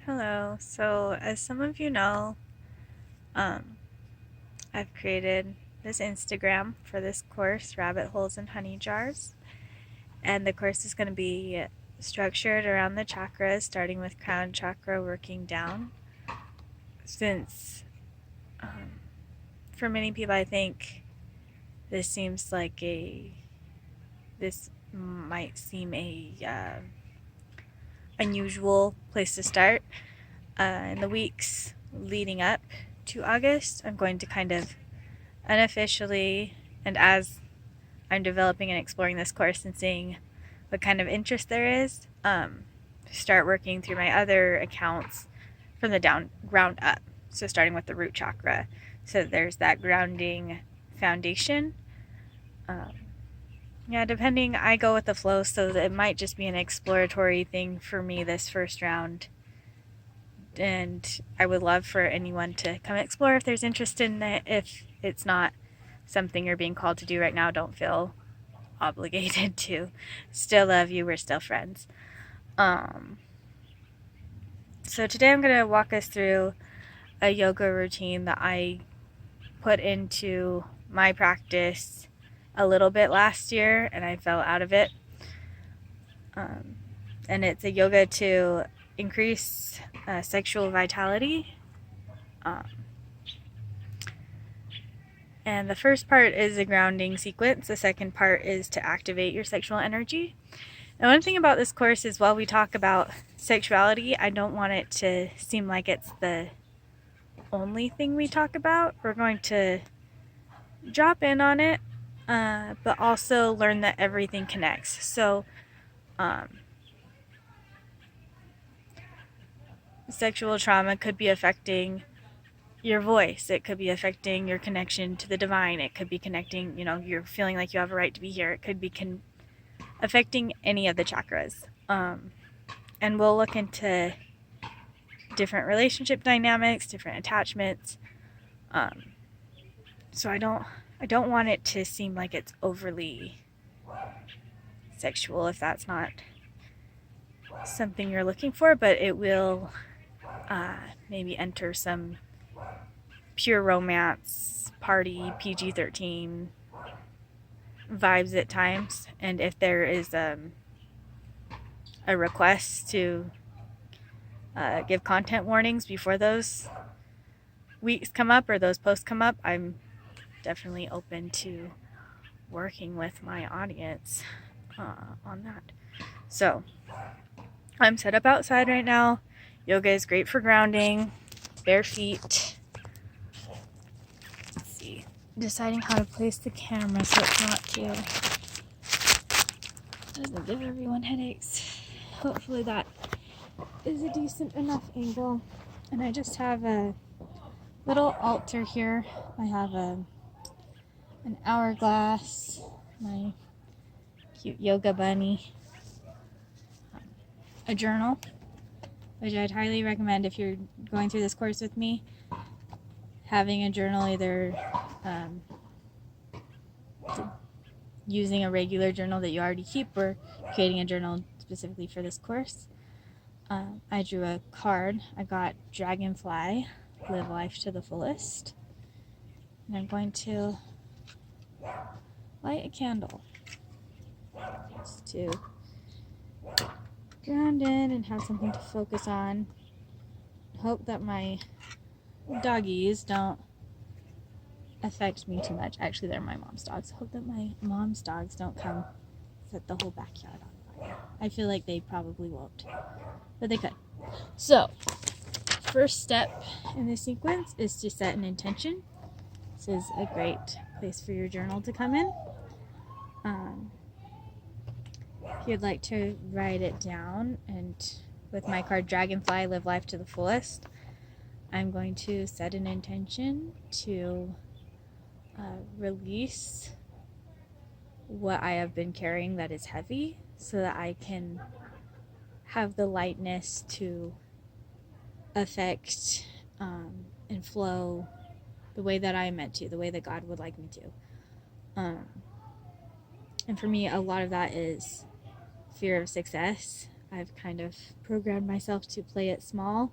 Hello. So, as some of you know, um, I've created this Instagram for this course, Rabbit Holes and Honey Jars. And the course is going to be structured around the chakras, starting with crown chakra, working down. Since for many people, I think this might seem a unusual place to start. In the weeks leading up to August, I'm going to kind of unofficially, and as I'm developing and exploring this course and seeing what kind of interest there is, start working through my other accounts from the ground up. So starting with the root chakra. So there's that grounding foundation. Depending, I go with the flow, so it might just be an exploratory thing for me this first round. And I would love for anyone to come explore if there's interest in it. If it's not something you're being called to do right now, don't feel obligated to. Still love you, we're still friends. So today I'm going to walk us through a yoga routine that I put into my practice a little bit last year and I fell out of it. And it's a yoga to increase sexual vitality. And the first part is a grounding sequence. The second part is to activate your sexual energy. And one thing about this course is while we talk about sexuality, I don't want it to seem like it's the only thing we talk about. We're going to drop in on it, but also learn that everything connects. So, sexual trauma could be affecting your voice. It could be affecting your connection to the divine. It could be connecting, you're feeling like you have a right to be here. It could be affecting any of the chakras. And we'll look into different relationship dynamics, different attachments. So I don't want it to seem like it's overly sexual if that's not something you're looking for, but it will maybe enter some pure romance, party, PG-13 vibes at times. And if there is a request to give content warnings before those weeks come up or those posts come up, I'm definitely open to working with my audience on that. So I'm set up outside right now. Yoga is great for grounding. Bare feet. Let's see. Deciding how to place the camera so it's not too doesn't give everyone headaches. Hopefully that is a decent enough angle. And I just have a little altar here. I have an hourglass, my cute yoga bunny, a journal, which I'd highly recommend if you're going through this course with me, having a journal, either using a regular journal that you already keep or creating a journal specifically for this course. I drew a card. I got Dragonfly, Live Life to the Fullest. And I'm going to light a candle just to ground in and have something to focus on. Hope that my doggies don't affect me too much. Actually, they're my mom's dogs. Hope that my mom's dogs don't come set the whole backyard on fire. I feel like they probably won't, but they could. So, first step in this sequence is to set an intention. This is a great place for your journal to come in. If you'd like to write it down, and with my card Dragonfly, Live Life to the Fullest, I'm going to set an intention to release what I have been carrying that is heavy, so that I can have the lightness to affect and flow the way that I meant to, the way that God would like me to. And for me, a lot of that is fear of success. I've kind of programmed myself to play it small.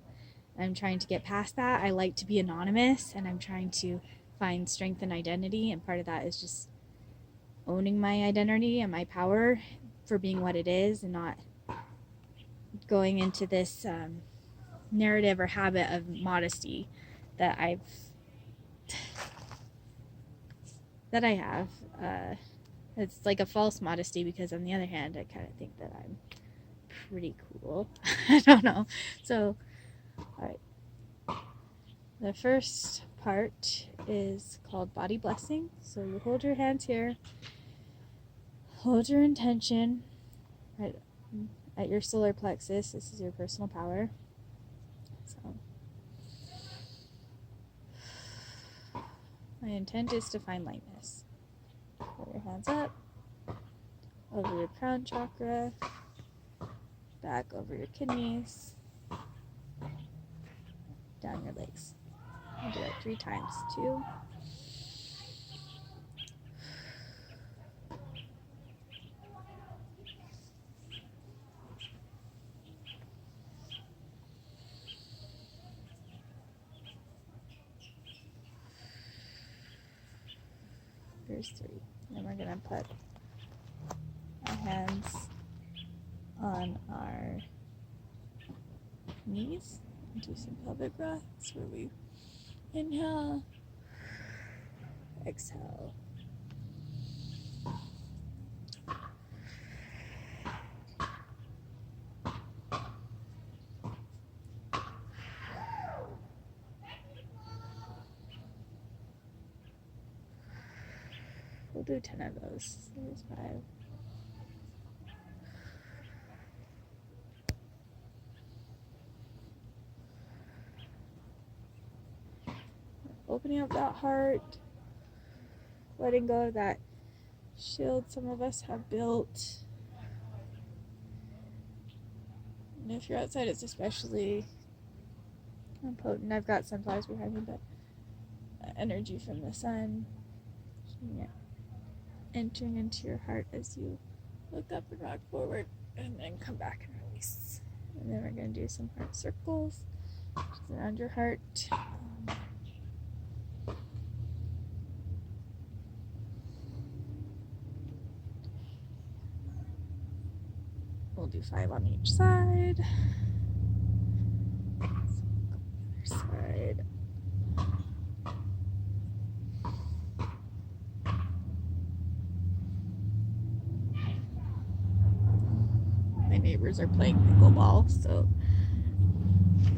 I'm trying to get past that. I like to be anonymous, and I'm trying to find strength and identity, and part of that is just owning my identity and my power for being what it is, and not going into this narrative or habit of modesty that I have. It's like a false modesty, because on the other hand, I kind of think that I'm pretty cool. I don't know. So, all right. The first part is called body blessing. So you hold your hands here, hold your intention right at your solar plexus. This is your personal power. So my intent is to find lightness. Put your hands up, over your crown chakra, back over your kidneys, down your legs. I'll do it 3 times. 2. Here's 3. Then we're gonna put our hands on our knees and do some pelvic breaths where we inhale, exhale. We'll do 10 of those. So there's 5. Opening up that heart, letting go of that shield some of us have built. And if you're outside, it's especially potent. I've got sunflowers behind me, but energy from the sun, yeah, entering into your heart as you look up and rock forward, and then come back and release. And then we're going to do some heart circles just around your heart. We'll do 5 on each side. Other side. My neighbors are playing pickleball, so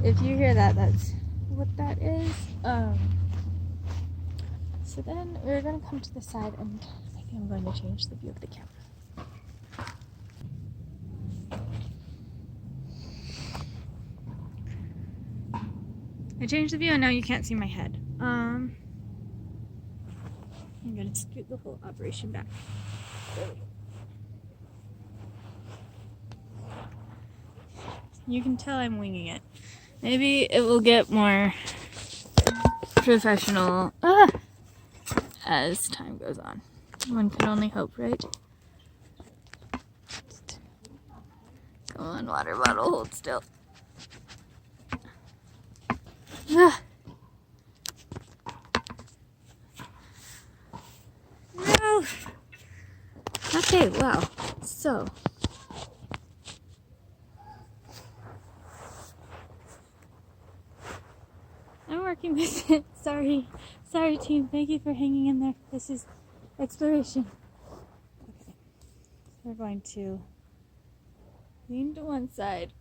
if you hear that, that's what that is. So then we're going to come to the side, and I think I'm going to change the view of the camera. I changed the view, and now you can't see my head. I'm going to scoot the whole operation back. You can tell I'm winging it. Maybe it will get more professional as time goes on. One can only hope, right? Come on, water bottle, hold still. No! Okay, wow. So, I'm working with it. Sorry team. Thank you for hanging in there. This is exploration. Okay, we're going to lean to one side.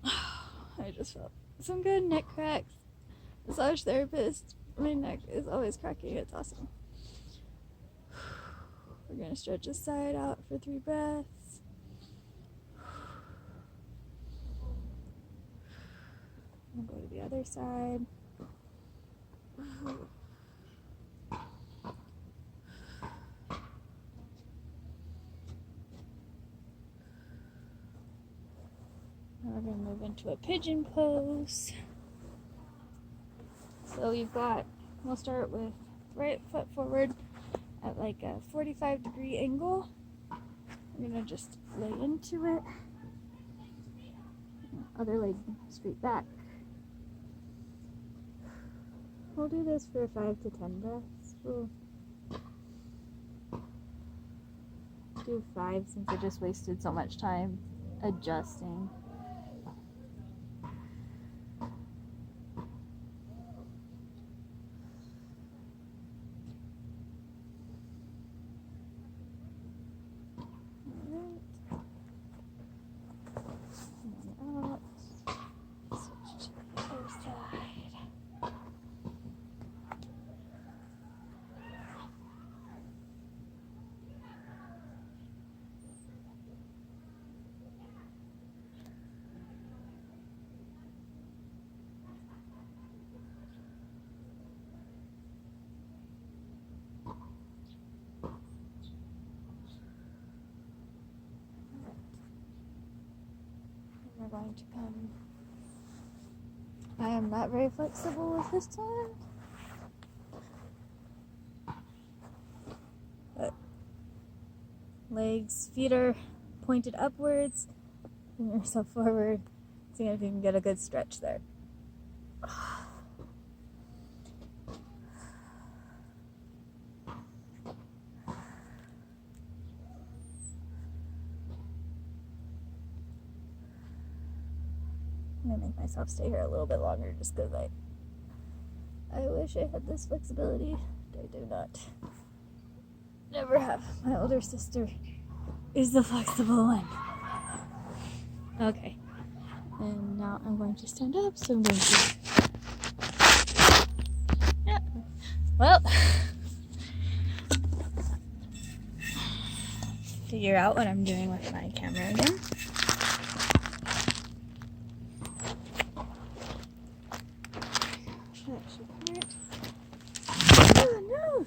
I just felt some good neck cracks. Massage therapist. My neck is always cracking. It's awesome. We're going to stretch this side out for 3 breaths. We'll go to the other side. Now we're going to move into a pigeon pose. So we'll start with right foot forward at like a 45-degree angle. We're going to just lay into it. other leg straight back. We'll do this for 5 to 10 breaths. We'll do 5 since I just wasted so much time adjusting. We're going to come. I am not very flexible with this time. But legs, feet are pointed upwards. Bring yourself forward. See if you can get a good stretch there. I'm gonna make myself stay here a little bit longer just because I wish I had this flexibility. I do not. Never have. My older sister is the flexible one. Okay. And now I'm going to stand up, so I'm going to... Yeah. Well... figure out what I'm doing with my camera again. That should hurt. Oh no!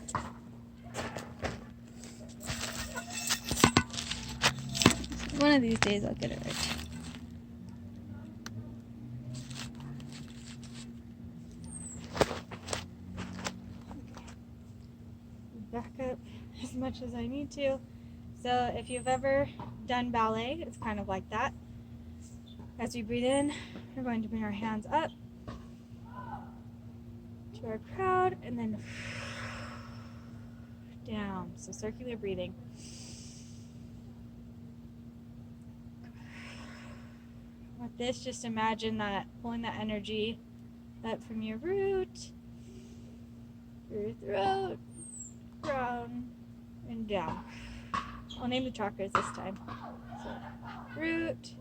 One of these days I'll get it right. Back up as much as I need to. So if you've ever done ballet, it's kind of like that. As we breathe in, we're going to bring our hands up to our crowd and then down. So circular breathing. With this, just imagine that pulling that energy up from your root, through your throat, crown, and down. I'll name the chakras this time. So, root,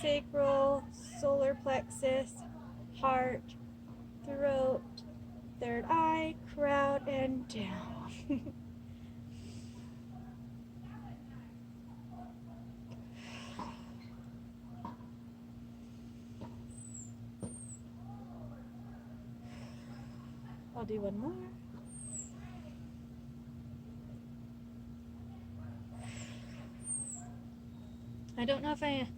sacral, solar plexus, heart, throat, third eye, crown, and down. I'll do one more. I don't know if I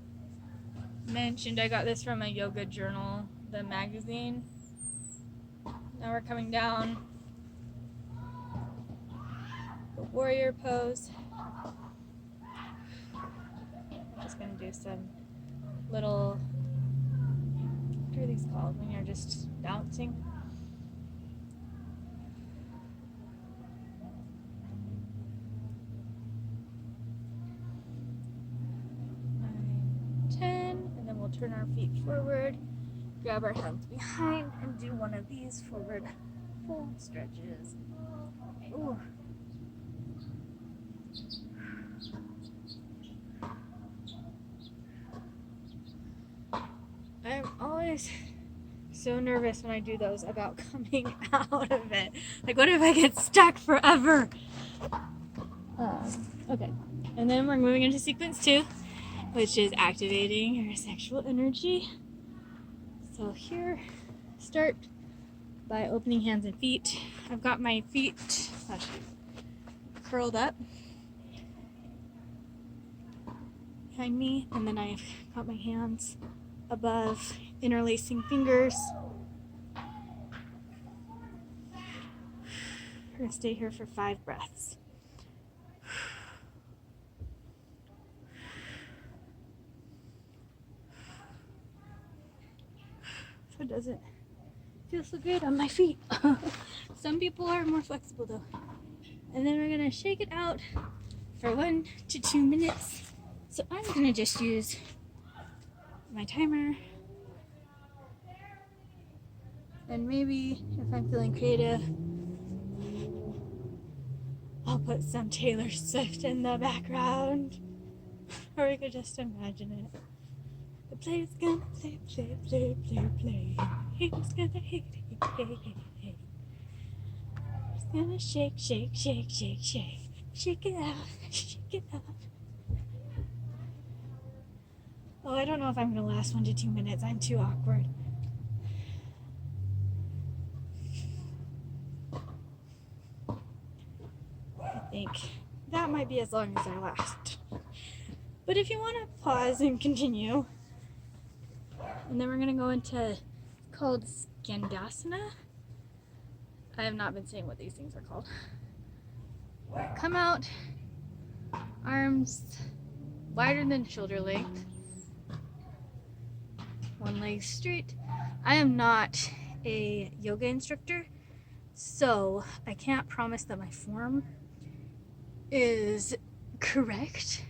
mentioned I got this from a yoga journal, the magazine. Now we're coming down the warrior pose. I'm just going to do some little, what are these called when you're just bouncing? Turn our feet forward, grab our hands behind, and do one of these forward fold stretches. Ooh. I'm always so nervous when I do those about coming out of it. Like, what if I get stuck forever? Okay, and then we're moving into sequence 2. Which is activating your sexual energy. So here, start by opening hands and feet. I've got my feet curled up behind me, and then I've got my hands above, interlacing fingers. We're gonna stay here for 5 breaths. if it doesn't feel so good on my feet. Some people are more flexible though. And then we're gonna shake it out for 1 to 2 minutes. So I'm gonna just use my timer. And maybe if I'm feeling creative, I'll put some Taylor Swift in the background. Or we could just imagine it. The player's gonna play, play, play, play, play. He's gonna hit, hit, hit, hit. He's gonna shake, shake, shake, shake, shake. Shake it out, shake it out. Oh, I don't know if I'm gonna last 1 to 2 minutes. I'm too awkward. I think that might be as long as I last. But if you want to pause and continue, and then we're gonna go into called Skandasana. I have not been saying what these things are called. Come out, arms wider than shoulder length, one leg straight. I am not a yoga instructor, so I can't promise that my form is correct.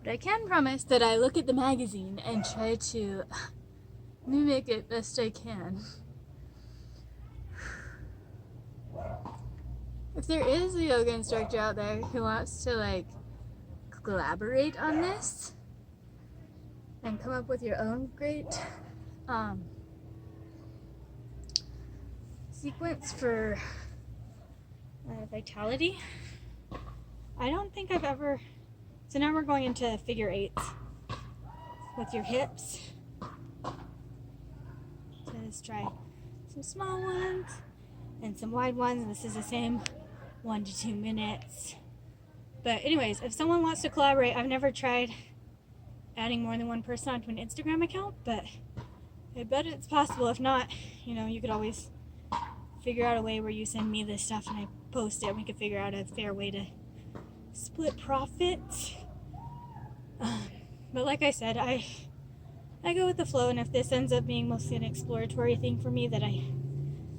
But I can promise that I look at the magazine and try to mimic it best I can. If there is a yoga instructor out there who wants to collaborate on this and come up with your own great sequence for vitality, I don't think I've ever. So now we're going into figure eights with your hips. So let's try some small ones and some wide ones, and this is the same 1 to 2 minutes. But anyways, if someone wants to collaborate, I've never tried adding more than one person onto an Instagram account, but I bet it's possible. If not, you could always figure out a way where you send me this stuff and I post it, and we could figure out a fair way to split profit. But like I said, I go with the flow, and if this ends up being mostly an exploratory thing for me that I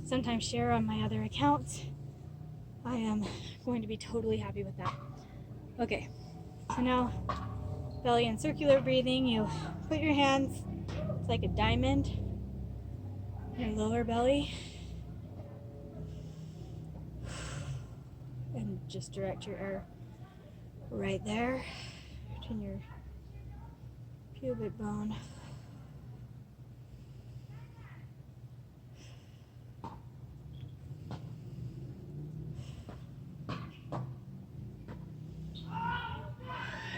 sometimes share on my other accounts, I am going to be totally happy with that. Okay, so now belly and circular breathing. You put your hands, it's like a diamond, your lower belly, and just direct your air right there to your pubic bone.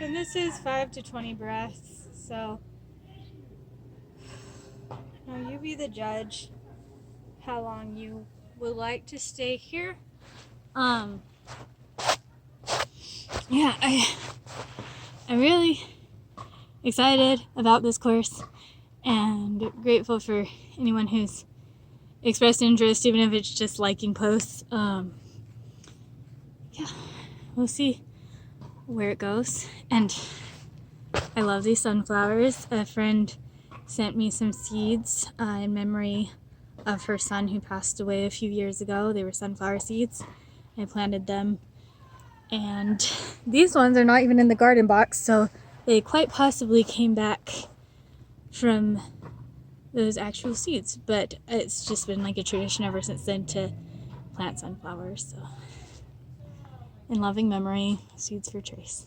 And this is 5 to 20 breaths, so now you be the judge how long you would like to stay here. Yeah, I'm really excited about this course and grateful for anyone who's expressed interest, even if it's just liking posts. Yeah, we'll see where it goes. And I love these sunflowers. A friend sent me some seeds in memory of her son who passed away a few years ago. They were sunflower seeds. I planted them, and these ones are not even in the garden box, so they quite possibly came back from those actual seeds. But it's just been like a tradition ever since then to plant sunflowers. So in loving memory, seeds for Trace.